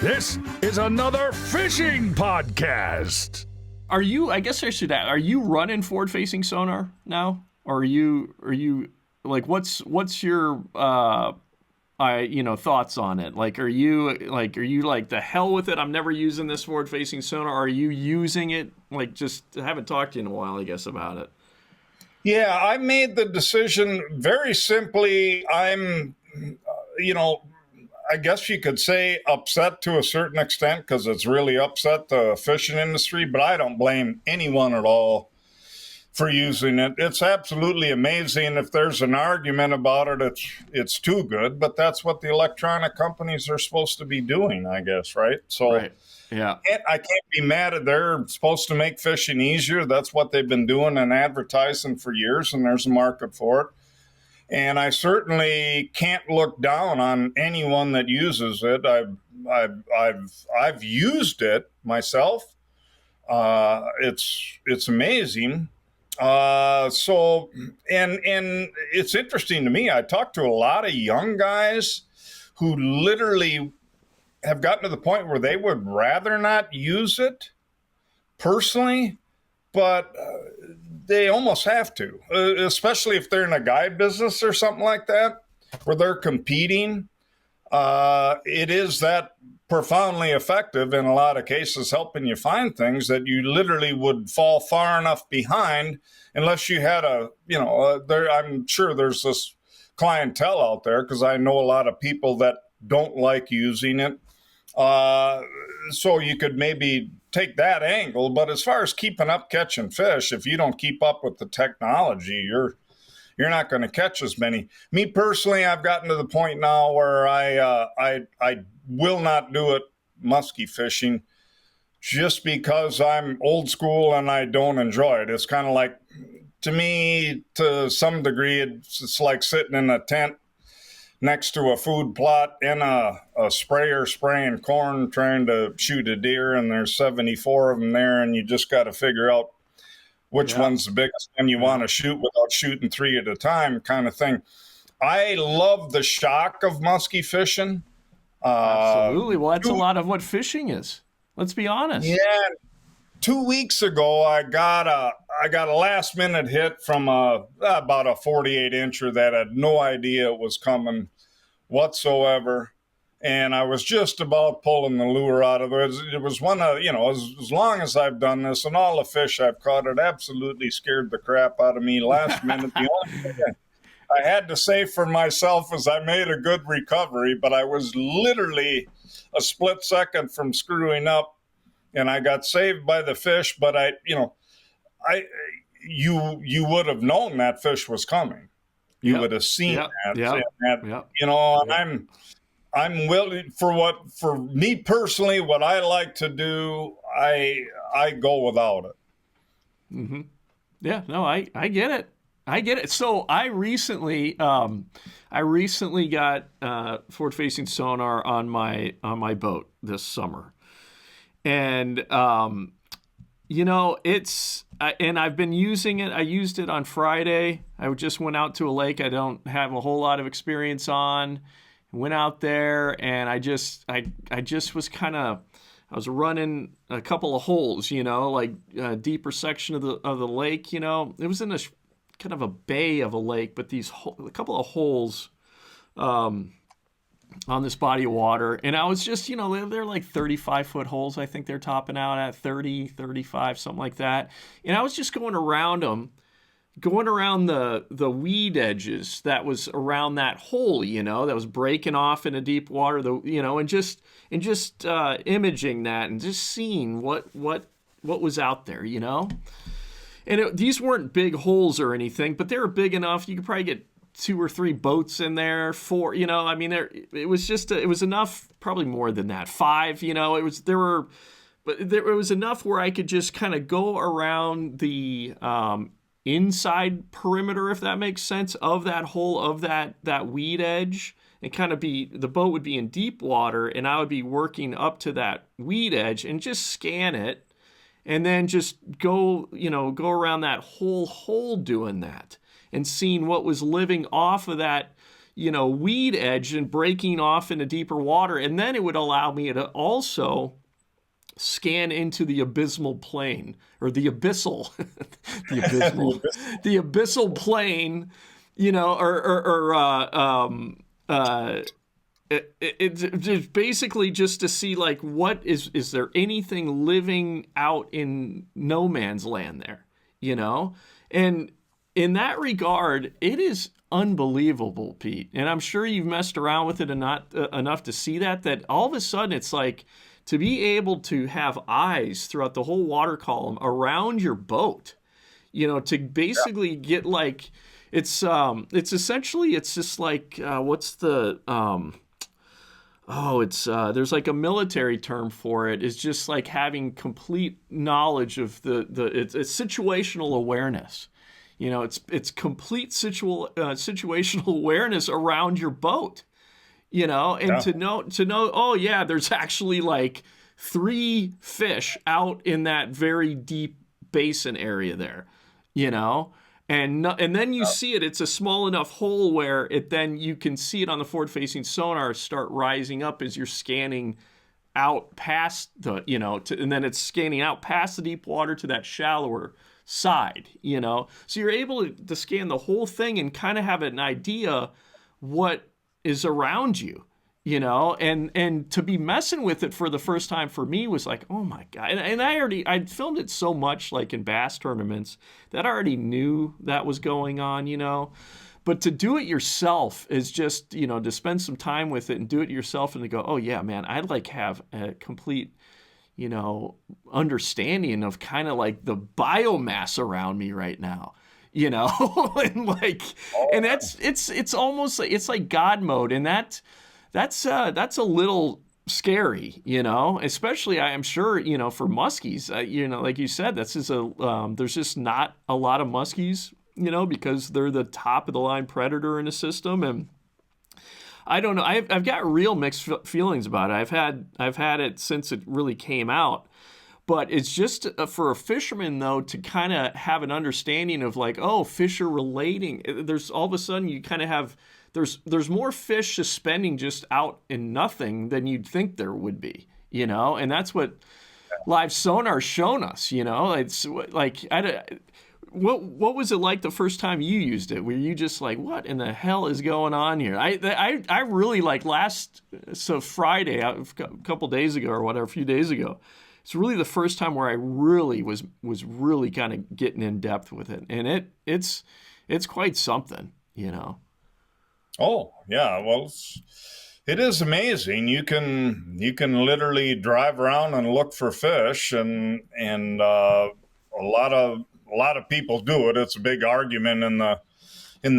This is another fishing podcast. Are you, I guess I should ask, are you running forward-facing sonar now? Or are you like, what's your, thoughts on it? Like, are you like the hell with it? I'm never using this forward-facing sonar. Are you using it? Like, just I haven't talked to you in a while, I guess, about it. Yeah, I made the decision very simply. I'm, I guess you could say upset to a certain extent because it's really upset the fishing industry, but I don't blame anyone at all for using it. It's absolutely amazing. If there's an argument about it, it's too good, but that's what the electronic companies are supposed to be doing, I guess, right? So Right. Yeah. I can't be mad at they're supposed to make fishing easier. That's what they've been doing and advertising for years, and there's a market for it. And I certainly can't look down on anyone that uses it. I've used it myself. It's amazing. So it's interesting to me. I talked to a lot of young guys who literally have gotten to the point where they would rather not use it personally, but they almost have to, especially if they're in a guide business or something like that, where they're competing. It is that profoundly effective in a lot of cases, helping you find things that you literally would fall far enough behind unless you had I'm sure there's this clientele out there because I know a lot of people that don't like using it. So you could maybe take that angle, but as far as keeping up catching fish, if you don't keep up with the technology, you're not going to catch as many. Me personally, I've gotten to the point now where I will not do it musky fishing just because I'm old school and I don't enjoy it. It's kind of like, to me, to some degree, it's like sitting in a tent next to a food plot in a sprayer spraying corn trying to shoot a deer, and there's 74 of them there, and you just got to figure out which one's the biggest one you want to shoot without shooting three at a time kind of thing. I love the shock of musky fishing. Absolutely. Well, that's a lot of what fishing is. Let's be honest. Yeah. 2 weeks ago, I got a last minute hit from about a 48 incher that had no idea it was coming whatsoever. And I was just about pulling the lure out of it. It was one of, as long as I've done this and all the fish I've caught, it absolutely scared the crap out of me last minute. The only thing I had to say for myself is I made a good recovery, but I was literally a split second from screwing up. And I got saved by the fish, but you would have known that fish was coming. You would have seen that. And I'm willing for me personally, what I like to do, I go without it. Mm-hmm. Yeah, no, I get it. I get it. So I recently got forward-facing sonar on my boat this summer. And, and I've been using it. I used it on Friday. I just went out to a lake I don't have a whole lot of experience on. Went out there and I just was I was running a couple of holes, like a deeper section of the lake, It was in a kind of a bay of a lake, but a couple of holes, on this body of water. And I was just, they're like 35-foot holes. I think they're topping out at 30, 35, something like that. And I was just going around them, going around the weed edges that was around that hole, that was breaking off into deep water, and just imaging that and just seeing what was out there, And these weren't big holes or anything, but they were big enough. You could probably get 2 or 3 boats in there, 4, it was enough, probably more than that, 5, it was enough where I could just kind of go around the inside perimeter, if that makes sense, of that hole, of that weed edge, and kind of the boat would be in deep water, and I would be working up to that weed edge and just scan it, and then just go around that whole hole doing that. And seeing what was living off of that, weed edge and breaking off into deeper water. And then it would allow me to also scan into the abysmal plane, or the abyssal, the abyssal plane, it's just basically just to see, like, what is there anything living out in no man's land there, And in that regard, it is unbelievable, Pete. And I'm sure you've messed around with it enough to see that all of a sudden it's like, to be able to have eyes throughout the whole water column around your boat, to basically get, like, it's essentially, it's just like, what's the, there's like a military term for it. It's just like having complete knowledge of it's situational awareness. It's complete situational awareness around your boat. To know, oh yeah, there's actually like 3 fish out in that very deep basin area there, and then you see it. It's a small enough hole where then you can see it on the forward-facing sonar start rising up as you're scanning out past the, and then it's scanning out past the deep water to that shallower side, So you're able to scan the whole thing and kind of have an idea what is around you, and to be messing with it for the first time for me was like, oh my God. And I'd filmed it so much, like in bass tournaments, that I already knew that was going on, but to do it yourself is just, to spend some time with it and do it yourself and to go, oh yeah, man, I'd like have a complete, understanding of kind of like the biomass around me right now. And like, and it's almost like, it's like God mode. And that's a little scary, especially I'm sure, for muskies, like you said, that's just there's just not a lot of muskies, because they're the top of the line predator in the system. And I don't know, I've got real mixed feelings about it. I've had it since it really came out. But it's just for a fisherman, though, to kind of have an understanding of like, oh, fish are relating. There's all of a sudden you kind of have, there's more fish suspending just out in nothing than you'd think there would be, and that's what live sonar's shown us, It's like, what was it like the first time you used it? Were you just like, what in the hell is going on here? I really like Friday, a couple days ago or whatever, a few days ago. It's really the first time where I really was really kind of getting in depth with it, and it's quite something, Oh yeah, well, it is amazing. You can literally drive around and look for fish, and a lot of people do it. It's a big argument in the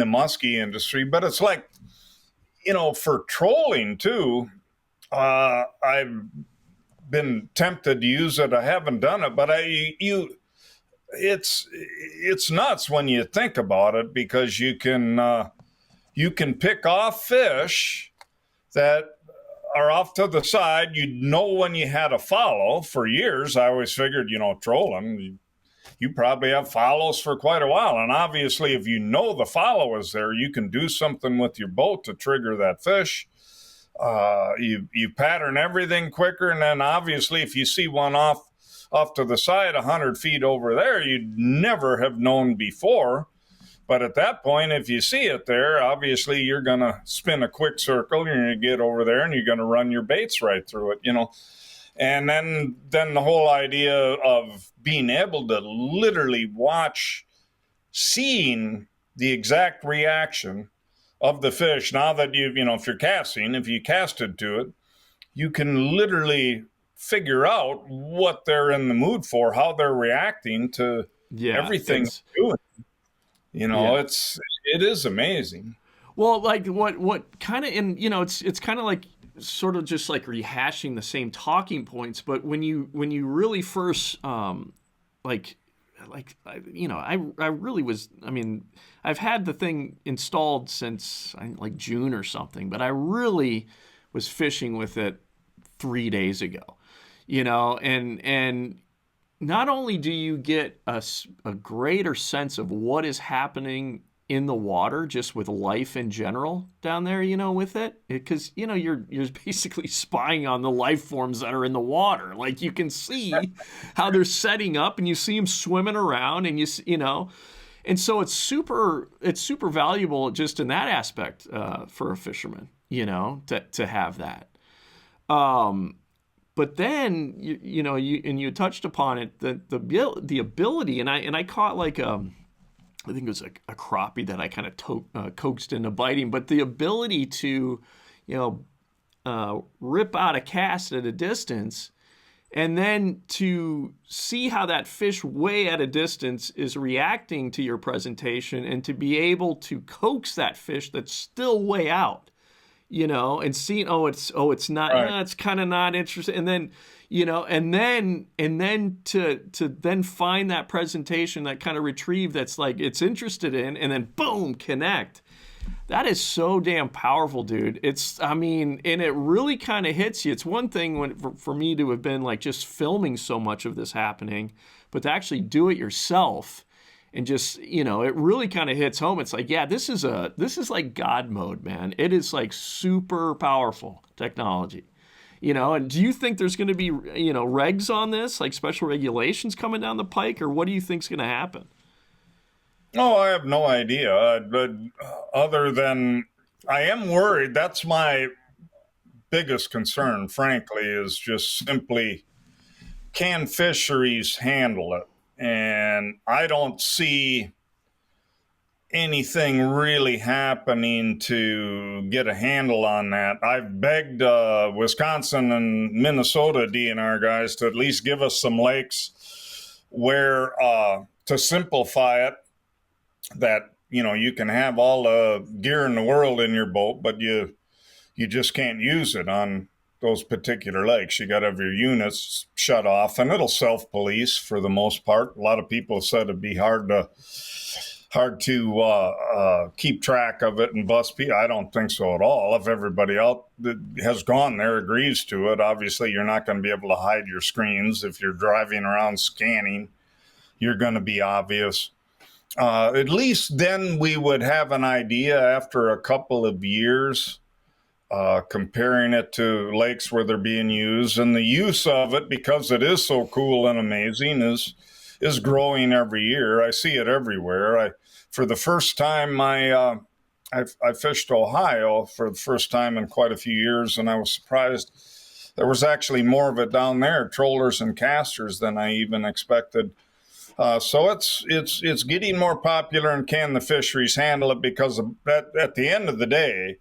muskie industry, but it's like, for trolling too. I've been tempted to use it. I haven't done it, but it's nuts when you think about it, because you can pick off fish that are off to the side. You'd know when you had a follow. For years, I always figured, trolling, you probably have follows for quite a while. And obviously, if you know the follow is there, you can do something with your boat to trigger that fish. You pattern everything quicker, and then obviously if you see one off to the side 100 feet over there, you'd never have known before. But at that point, if you see it there, obviously you're going to spin a quick circle, you're going to get over there, and you're going to run your baits right through it, And then the whole idea of being able to literally watch, seeing the exact reaction of the fish. Now that if you're casting, if you casted to it, you can literally figure out what they're in the mood for, how they're reacting to everything they're doing. It is amazing. Well, like what kind of, and it's kind of like sort of just like rehashing the same talking points, but when you really first I really was, I've had the thing installed since like June or something, but I really was fishing with it 3 days ago, and not only do you get a greater sense of what is happening in the water, just with life in general down there, with it. Because, you're basically spying on the life forms that are in the water. Like, you can see how they're setting up, and you see them swimming around, and and so it's super valuable just in that aspect for a fisherman, to have that. But then you touched upon it, the ability, and I caught like I think it was a crappie that I kind of coaxed into biting, but the ability to rip out a cast at a distance, and then to see how that fish way at a distance is reacting to your presentation, and to be able to coax that fish that's still way out, and seeing, it's not, Right. it's kind of not interesting. And then, and then to then find that presentation, that kind of retrieve that's like it's interested in, and then boom, connect. That is so damn powerful, dude. And it really kind of hits you. It's one thing for me to have been like just filming so much of this happening, but to actually do it yourself and just, it really kind of hits home. It's like, yeah, this is like God mode, man. It is like super powerful technology, and do you think there's going to be, regs on this, like special regulations coming down the pike, or what do you think's going to happen? No, I have no idea. But other than I am worried, that's my biggest concern, frankly, is just simply, can fisheries handle it? And I don't see anything really happening to get a handle on that. I've begged Wisconsin and Minnesota DNR guys to at least give us some lakes where, to simplify it, that you can have all the gear in the world in your boat, but you just can't use it on those particular lakes. You got to have your units shut off, and it'll self-police for the most part. A lot of people said it'd be hard to keep track of it and bust people. I don't think so at all. If everybody else that has gone there agrees to it, obviously you're not going to be able to hide your screens. If you're driving around scanning, you're going to be obvious. At least then we would have an idea after a couple of years, comparing it to lakes where they're being used, and the use of it, because it is so cool and amazing, is growing every year. I see it everywhere. For the first time, I fished Ohio for the first time in quite a few years, and I was surprised there was actually more of it down there, trollers and casters, than I even expected. So it's getting more popular, and can the fisheries handle it? Because at the end of the day,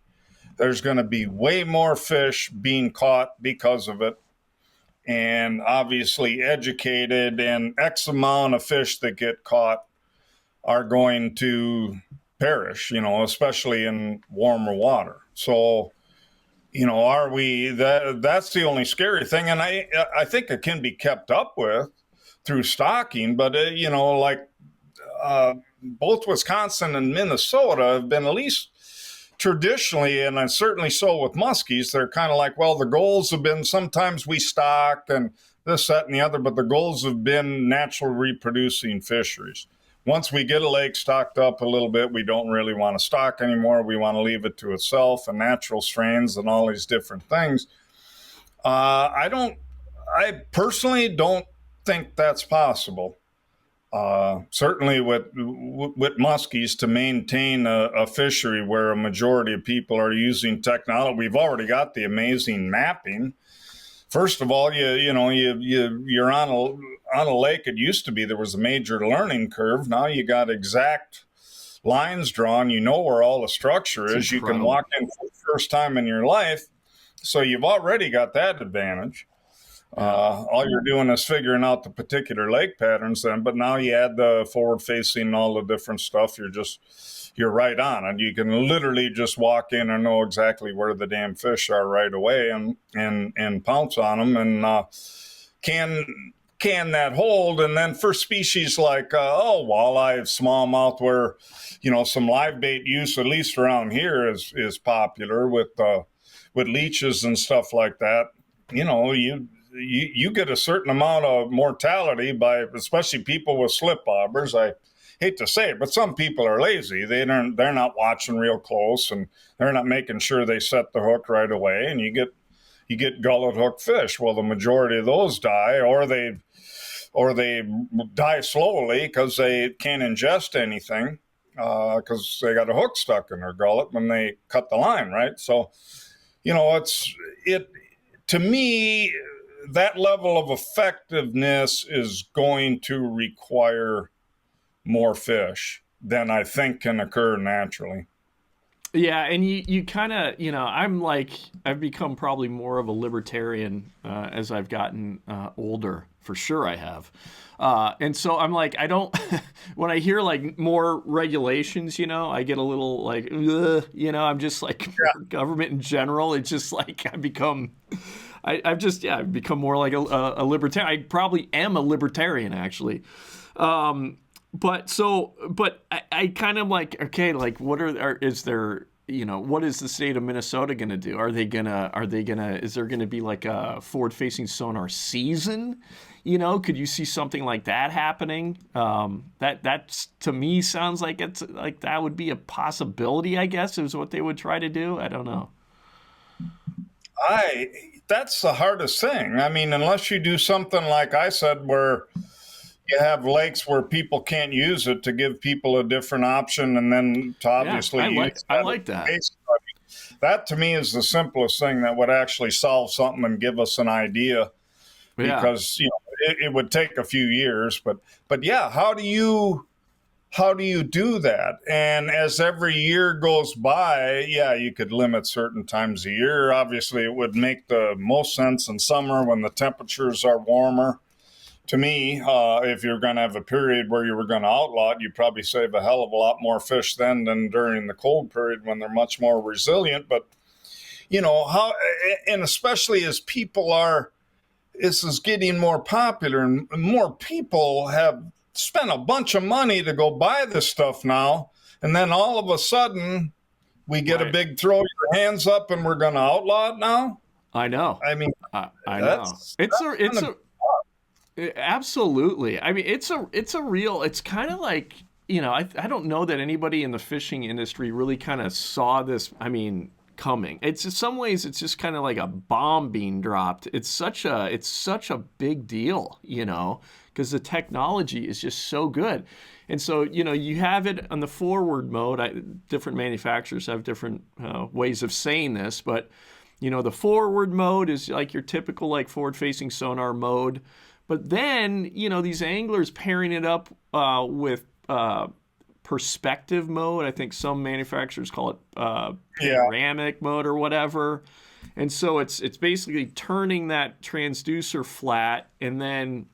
there's going to be way more fish being caught because of it, and obviously educated, and X amount of fish that get caught are going to perish, especially in warmer water. So, that's the only scary thing. And I think it can be kept up with through stocking, but both Wisconsin and Minnesota have been, at least traditionally, and certainly so with muskies, they're kind of like, well, the goals have been, sometimes we stock and this, that, and the other, but the goals have been natural reproducing fisheries. Once we get a lake stocked up a little bit, we don't really want to stock anymore. We want to leave it to itself and natural strains and all these different things. I personally don't think that's possible. Certainly with muskies, to maintain a fishery where a majority of people are using technology. We've already got the amazing mapping. First of all, you're on a lake. It used to be there was a major learning curve. Now you got exact lines drawn. You know where all the structure is. You can walk in for the first time in your life. So you've already got that advantage. All you're doing is figuring out the particular lake patterns then, but now you add the forward facing and all the different stuff. You're right on it. You can literally just walk in and know exactly where the damn fish are right away and pounce on them. And can that hold? And then for species like walleye, smallmouth, where some live bait use, at least around here, is popular with leeches and stuff like that. You get a certain amount of mortality by, especially people with slip bobbers. I hate to say it, but some people are lazy. They're not watching real close, and they're not making sure they set the hook right away, and you get gullet hook fish. Well, the majority of those die, or they die slowly because they can't ingest anything because they got a hook stuck in their gullet when they cut the line, right? So, to me, that level of effectiveness is going to require more fish than I think can occur naturally. Yeah, and you kind of, I've become probably more of a libertarian as I've gotten older. For sure I have. And so I'm like, I don't, when I hear like more regulations, I get a little like, ugh, I'm just like, government in general, it's just like I've become more like a libertarian. I probably am a libertarian, actually. But I kind of like, okay, like what is the state of Minnesota going to do? Is there going to be like a forward-facing sonar season? Could you see something like that happening? That to me sounds like it's like that would be a possibility, I guess, is what they would try to do. I don't know. That's the hardest thing. I mean, unless you do something like I said, where you have lakes where people can't use it, to give people a different option, and then to obviously I like that. That to me is the simplest thing that would actually solve something and give us an idea, because it would take a few years, but yeah, how do you do that? And as every year goes by, you could limit certain times a year. Obviously, it would make the most sense in summer when the temperatures are warmer. To me, if you're going to have a period where you were going to outlaw it, you'd probably save a hell of a lot more fish then than during the cold period when they're much more resilient. But, how, and especially as this is getting more popular and more people have spent a bunch of money to go buy this stuff now. And then all of a sudden we get a big throw your hands up and we're going to outlaw it now. I know. I mean, I know. Absolutely. I mean, it's kind of like, I don't know that anybody in the fishing industry really kind of saw this, coming. It's in some ways, it's just kind of like a bomb being dropped. It's such a big deal, because the technology is just so good. And so, you have it on the forward mode. Different manufacturers have different ways of saying this, but, the forward mode is like your typical like forward-facing sonar mode. But then, these anglers pairing it up with perspective mode. I think some manufacturers call it panoramic mode or whatever. And so it's basically turning that transducer flat, and then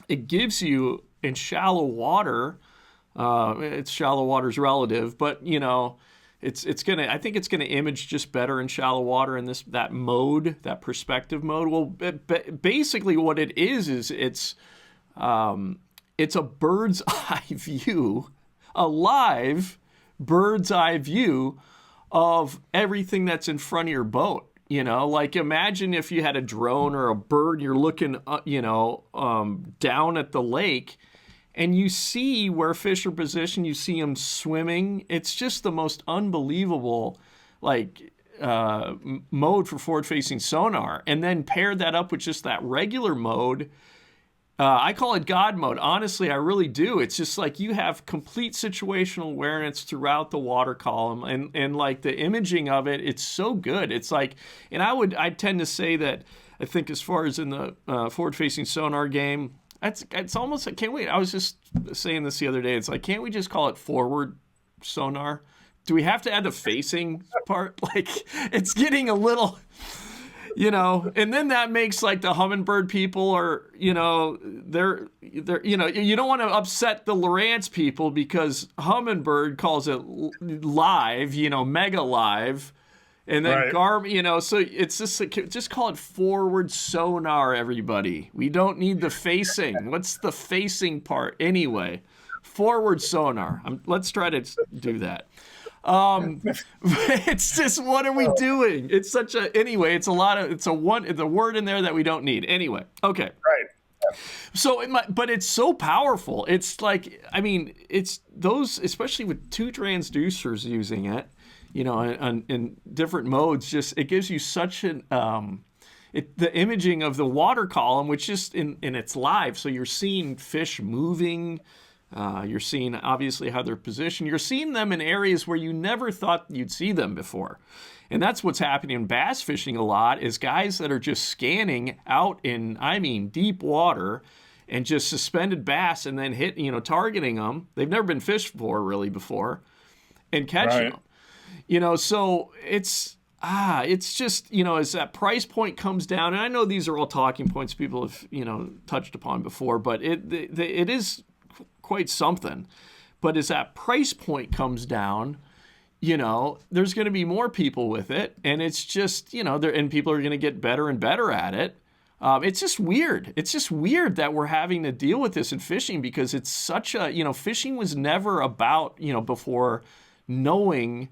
it gives you in shallow water. It's shallow water's relative, but I think it's gonna image just better in shallow water in that perspective mode. Well, basically what it is it's a bird's eye view, a live bird's eye view of everything that's in front of your boat. Like imagine if you had a drone or a bird, you're looking, down at the lake, and you see where fish are positioned, you see them swimming. It's just the most unbelievable, mode for forward-facing sonar. And then pair that up with just that regular mode. I call it God mode. Honestly, I really do. It's just like you have complete situational awareness throughout the water column, and like the imaging of it, it's so good. It's like, and I tend to say that I think as far as in the forward-facing sonar game, it's almost like, can't wait. I was just saying this the other day. It's like, can't we just call it forward sonar? Do we have to add the facing part? Like, it's getting a little, and then that makes like the hummingbird people are, they're, you don't want to upset the Lowrance people because hummingbird calls it live, mega live. And then right. So it's just call it forward sonar, everybody. We don't need the facing. What's the facing part anyway? Forward sonar. Let's try to do that. It's just, what are we doing? It's such a, anyway, it's a word in there that we don't need. Anyway, okay. Right. So, but it's so powerful. It's like, I mean, it's those, especially with two transducers using it, you know, in different modes. Just it gives you such an the imaging of the water column, which just in it's live. So you're seeing fish moving. You're seeing obviously how they're positioned. You're seeing them in areas where you never thought you'd see them before. And that's what's happening in bass fishing a lot, is guys that are just scanning out in, I mean, deep water and just suspended bass and then targeting them. They've never been fished for really before, and catching them. You know, so it's just, you know, as that price point comes down, and I know these are all talking points people have, you know, touched upon before, but it is quite something. But as that price point comes down, you know, there's going to be more people with it, and it's just, you know, and people are going to get better and better at it. It's just weird. It's just weird that we're having to deal with this in fishing, because it's such a, you know, fishing was never about, you know, before knowing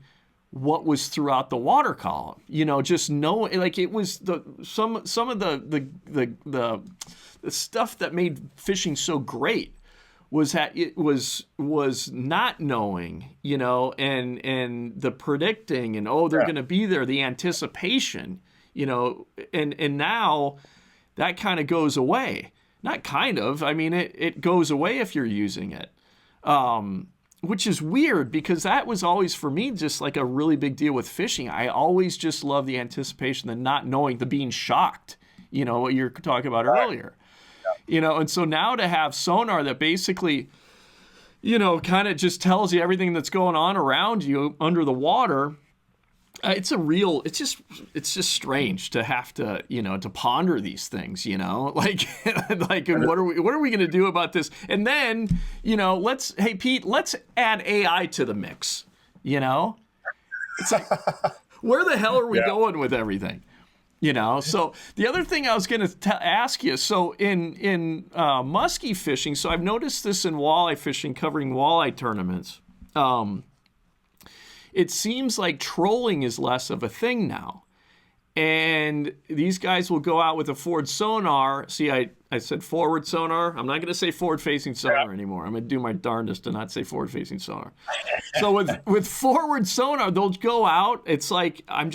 what was throughout the water column. You know, just knowing, like, it was some of the stuff that made fishing so great was that it was not knowing, you know, and the predicting, and they're going to be there, the anticipation, you know, and now that kind of goes away. Not kind of, I mean, it goes away if you're using it, which is weird, because that was always for me just like a really big deal with fishing. I always just love the anticipation, the not knowing, the being shocked, you know, what you're talking about earlier. You know, and so now to have sonar that basically, you know, kind of just tells you everything that's going on around you under the water, it's just strange to have to, you know, to ponder these things, you know, like and what are we going to do about this? And then, you know, hey Pete, let's add AI to the mix, you know? It's like, where the hell are we going with everything? You know, so the other thing I was going to ask you, so in muskie fishing, so I've noticed this in walleye fishing, covering walleye tournaments. It seems like trolling is less of a thing now. And these guys will go out with a forward sonar. See, I said forward sonar. I'm not going to say forward-facing sonar anymore. I'm going to do my darndest to not say forward-facing sonar. So with forward sonar, they'll go out. It's like I'm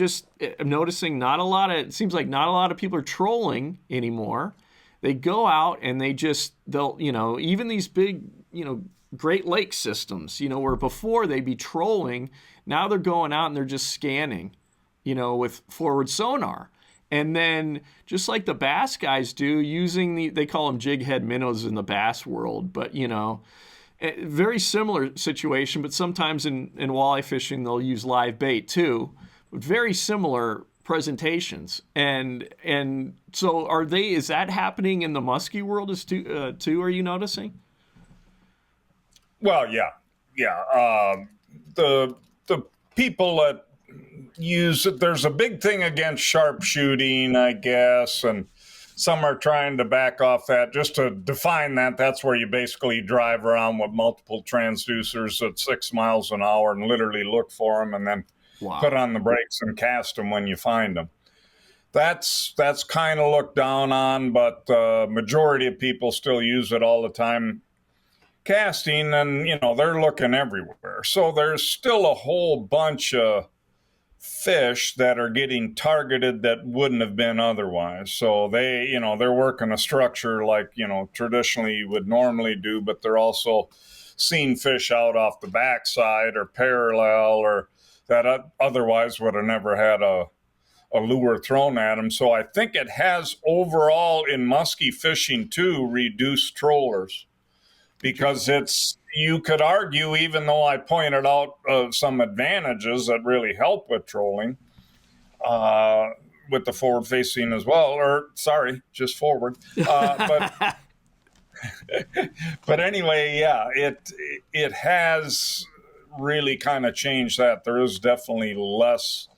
noticing it seems like not a lot of people are trolling anymore. They go out and they'll, you know, even these big, you know, Great Lakes systems, you know, where before they'd be trolling, now they're going out and they're just scanning, you know, with forward sonar. And then just like the bass guys do, using they call them jig head minnows in the bass world, but, you know, very similar situation, but sometimes in walleye fishing, they'll use live bait too, but very similar presentations. And so is that happening in the muskie world too, are you noticing? Well, yeah. The people that use it, there's a big thing against sharpshooting, I guess, and some are trying to back off that. Just to define that, that's where you basically drive around with multiple transducers at 6 miles an hour and literally look for them, and then put on the brakes and cast them when you find them. That's kind of looked down on, but the majority of people still use it all the time casting, and, you know, they're looking everywhere. So there's still a whole bunch of fish that are getting targeted that wouldn't have been otherwise. So they, you know, they're working a structure like, you know, traditionally you would normally do, but they're also seeing fish out off the backside or parallel, or that otherwise would have never had a lure thrown at them. So I think it has overall in muskie fishing too reduced trollers, because you could argue, even though I pointed out some advantages that really help with trolling, with the forward facing as well, or sorry, just forward. But anyway, yeah, it has really kind of changed that. There is definitely less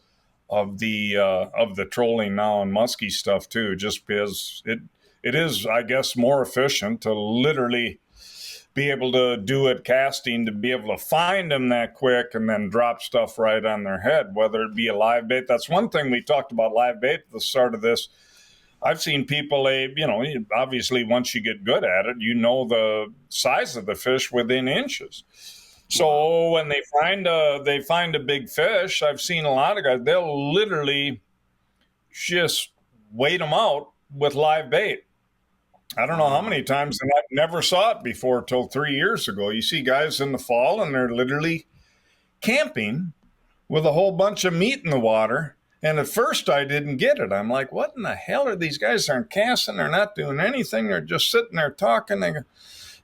of the trolling now in muskie stuff too, just because it is, I guess, more efficient to literally be able to do it casting, to be able to find them that quick and then drop stuff right on their head, whether it be a live bait. That's one thing we talked about live bait at the start of this. I've seen people, obviously once you get good at it, the size of the fish within inches. So when they find a big fish, I've seen a lot of guys, they'll literally just wait them out with live bait. I don't know how many times, and I never saw it before till 3 years ago. You see guys in the fall and they're literally camping with a whole bunch of meat in the water. And at first I didn't get it. I'm like, what in the hell are these guys? Aren't casting. They're not doing anything. They're just sitting there talking. And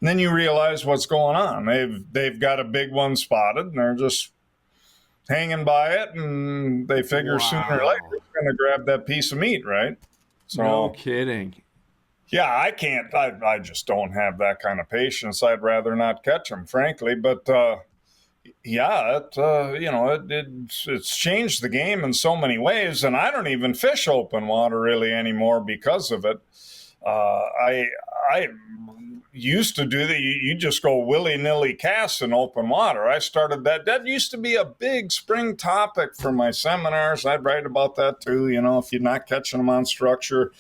then you realize what's going on. They've got a big one spotted and they're just hanging by it. And they figure sooner or later it's going to grab that piece of meat, right? So, no kidding. Yeah, I can't. I just don't have that kind of patience. I'd rather not catch them, frankly. But it's changed the game in so many ways, and I don't even fish open water really anymore because of it. I used to do that. You just go willy-nilly cast in open water. I started that. That used to be a big spring topic for my seminars. I'd write about that too. If you're not catching them on structure,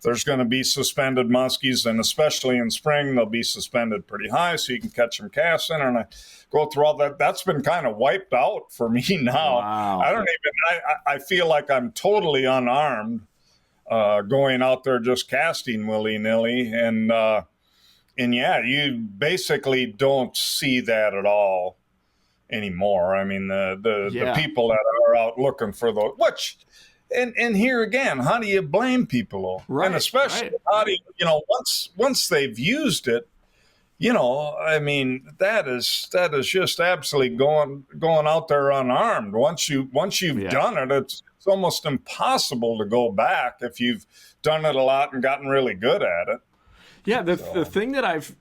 there's going to be suspended muskies, and especially in spring, they'll be suspended pretty high so you can catch them casting. And I go through all that. That's been kind of wiped out for me now. Wow. I feel like I'm totally unarmed going out there just casting willy-nilly. And yeah, you basically don't see that at all anymore. I mean, the people that are out looking for those, which... And here again, how do you blame people? Right, and especially how do you, once they've used it, I mean, that is just absolutely going out there unarmed. Once you've done it, it's almost impossible to go back if you've done it a lot and gotten really good at it. Yeah, the thing that I've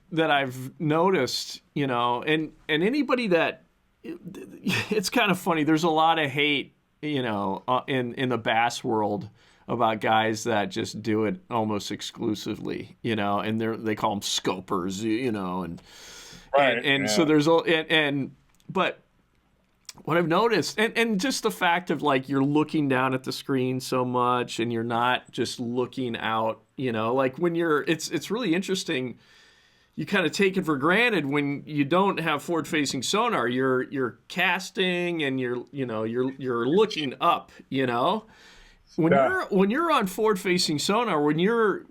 noticed, and anybody that, it's kind of funny. There's a lot of hate, in the bass world about guys that just do it almost exclusively, and they call them scopers, and so there's but what I've noticed, and just the fact of like you're looking down at the screen so much and you're not just looking out, like when it's really interesting. You kind of take it for granted when you don't have forward-facing sonar. You're casting and you're looking up. When you're on forward-facing sonar, when you're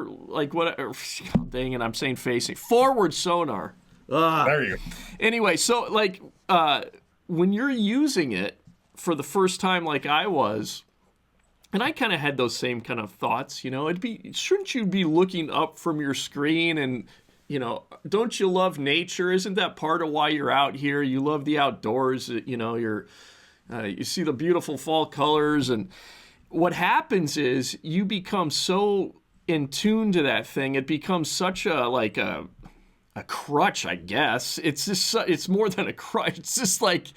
like dang it, I'm saying facing forward sonar. There you go. Anyway, so like when you're using it for the first time, like I was. And I kind of had those same kind of thoughts, shouldn't you be looking up from your screen and, don't you love nature? Isn't that part of why you're out here? You love the outdoors, you see the beautiful fall colors. And what happens is you become so in tune to that thing. It becomes such a crutch, I guess. It's just, it's more than a crutch. It's just like,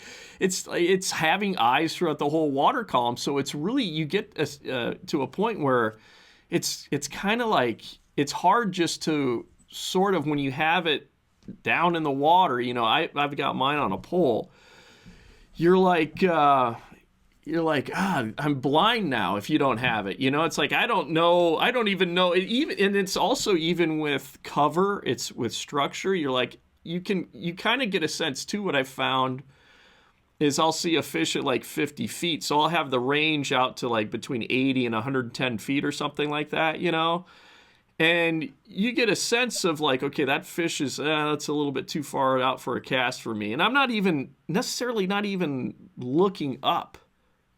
it's having eyes throughout the whole water column. So it's really, you get to a point where it's kind of like, it's hard just to sort of, when you have it down in the water, I've got mine on a pole. You're like, I'm blind now if you don't have it. It's like, I don't even know it, and it's also even with cover, it's with structure. You're like, you kind of get a sense too. What I found is I'll see a fish at like 50 feet. So I'll have the range out to like between 80 and 110 feet or something like that, and you get a sense of like, okay, that fish is, that's a little bit too far out for a cast for me. And I'm not even looking up.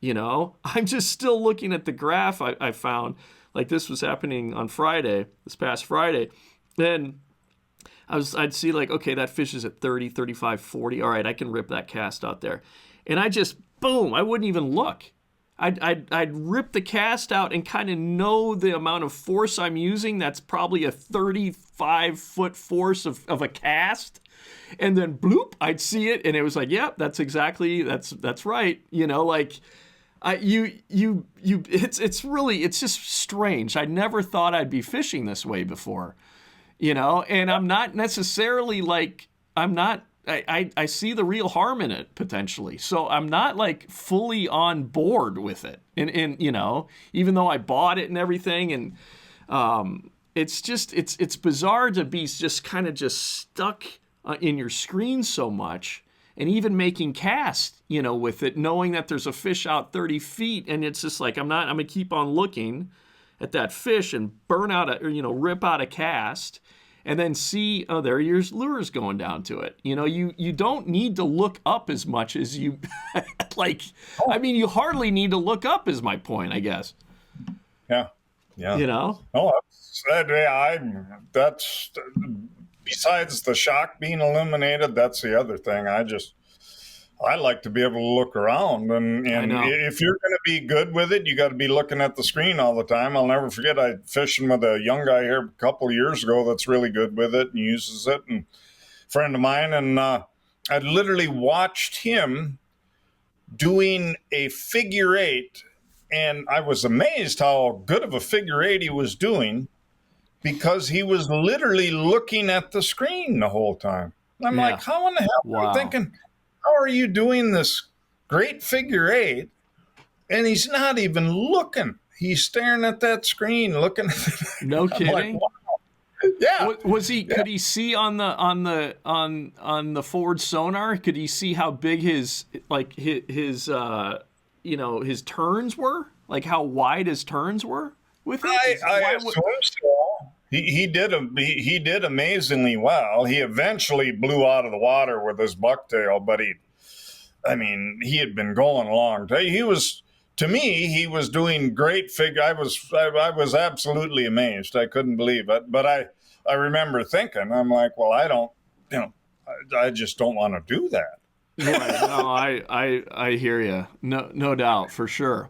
I'm just still looking at the graph I found. Like this was happening on this past Friday. And I'd see like, okay, that fish is at 30, 35, 40. All right, I can rip that cast out there. And I just, boom, I wouldn't even look. I'd rip the cast out and kind of know the amount of force I'm using. That's probably a 35-foot force of a cast. And then bloop, I'd see it. And it was like, yep, that's right. It's just strange. I never thought I'd be fishing this way before, and I'm not necessarily like, I'm not I see the real harm in it potentially. So I'm not like fully on board with it. And you know, even though I bought it and everything, and it's just it's bizarre to be just kind of just stuck in your screen so much, and even making casts, you know, with it, knowing that there's a fish out 30 feet, and it's just like I'm gonna keep on looking at that fish and burn out or, you know, rip out a cast. And then see, oh, there your lure's going down to it. You know, you don't need to look up as much as you, like, I mean, you hardly need to look up is my point, I guess. Yeah. You know? Oh, that's besides the shock being illuminated, that's the other thing. I like to be able to look around, and if you're going to be good with it, you got to be looking at the screen all the time. I'll never forget, I fishing with a young guy here a couple of years ago that's really good with it and uses it, and a friend of mine, and I literally watched him doing a figure eight, and I was amazed how good of a figure eight he was doing because he was literally looking at the screen the whole time. I'm like, how in the hell? Wow. I'm thinking, how are you doing this great figure eight? And he's not even looking. He's staring at that screen, looking at it. No kidding. Like, wow. Yeah. Was he? Yeah. Could he see on the forward sonar? Could he see how big his you know, his turns were? Like how wide his turns were with it? I assume so. He did amazingly well. He eventually blew out of the water with his bucktail, but he had been going along. He was doing great figure. I was absolutely amazed. I couldn't believe it. But I remember thinking, I'm like, well, I just don't want to do that. Right. No, I hear you. No doubt, for sure.